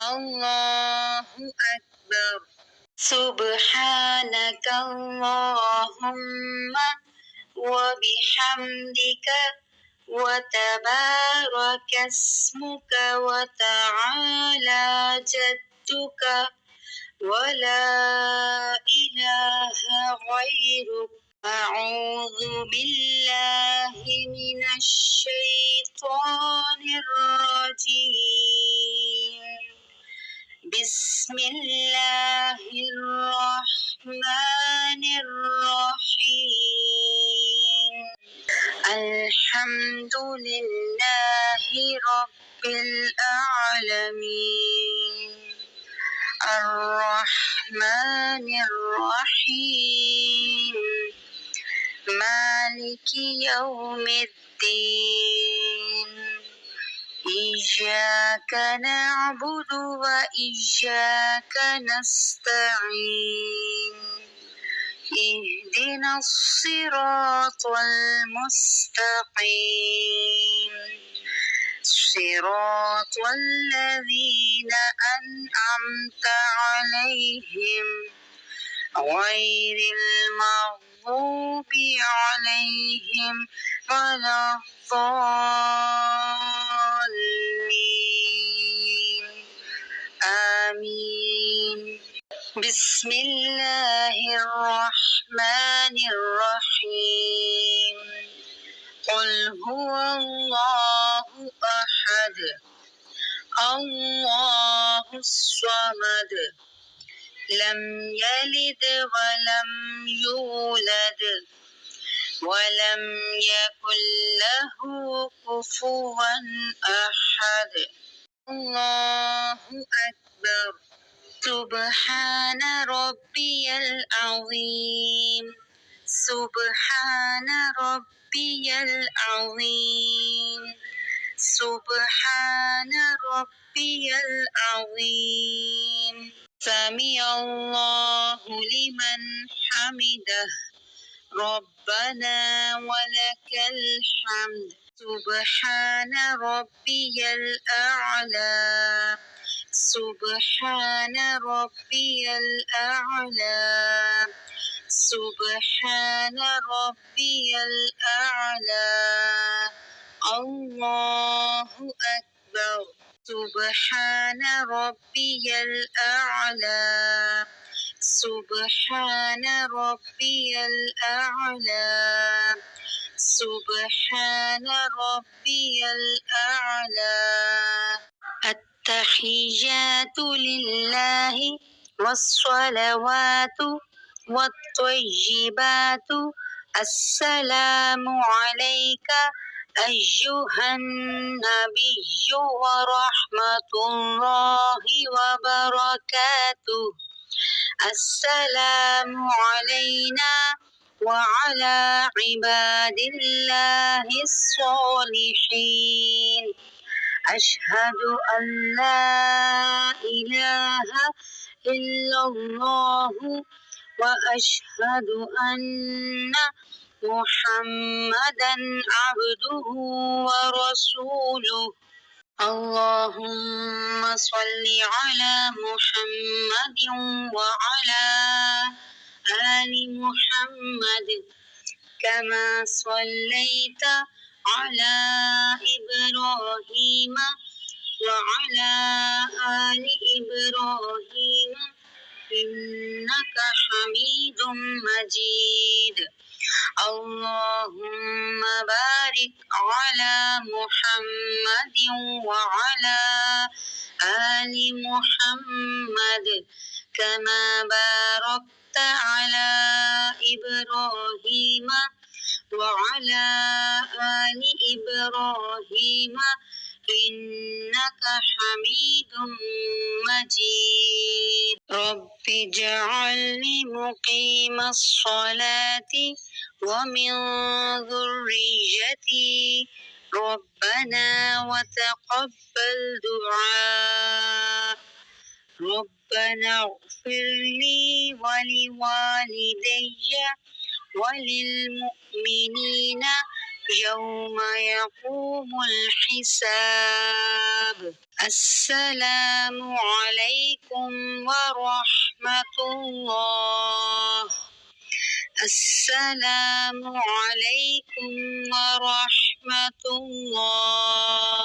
الله أكبر. سبحانك اللهم وبحمدك وتبارك اسمك وتعالى جدك ولا إله غيرك. أعوذ بالله من الشيطان الرجيم. بسم الله الرحمن الرحيم. الحمد لله رب العالمين الرحمن الرحيم مالك يوم الدين. إياك نعبد وإياك نستعين. اهدنا الصراط المستقيم صراط الذين أنعمت عليهم غير المغضوب عليهم ولا الضالين. آمين. بسم الله الرحمن الرحيم. قل هو الله أحد الله الصمد لم يلد ولم يولد ولم يكن له كفوا أحد. الله أكبر. سبحان ربي العظيم. سبحان ربي العظيم. سبحان ربي العظيم. سمع الله لمن حمده ربنا ولك الحمد. سبحان ربي الأعلى. سبحان ربي الأعلى. سبحان ربي الأعلى. الله أكبر. سبحان ربي الأعلى. سبحان ربي الأعلى. سبحان ربي الأعلى. التحيات لله والصلوات والطيبات السلام عليك أيها النبي ورحمة الله وبركاته. السلام علينا وعلى عباد الله الصالحين. أشهد أن لا إله إلا الله وأشهد أن محمدا عبده ورسوله. اللهم صل على محمد وعلى آل محمد كما صليت على إبراهيم وعلى آل إبراهيم إنك حميد مجيد. اللهم بارك على محمد وعلى آل محمد كما باركت على إبراهيم وعلى آل إبراهيم إنك حميد مجيد. رب اجعلني مقيم الصلاة ومن ذريتي ربنا وتقبل دعاء. ربنا اغفر لي ولوالدي وللمؤمنين يوم يقوم الحساب. السلام عليكم ورحمة الله. السلام عليكم ورحمة الله.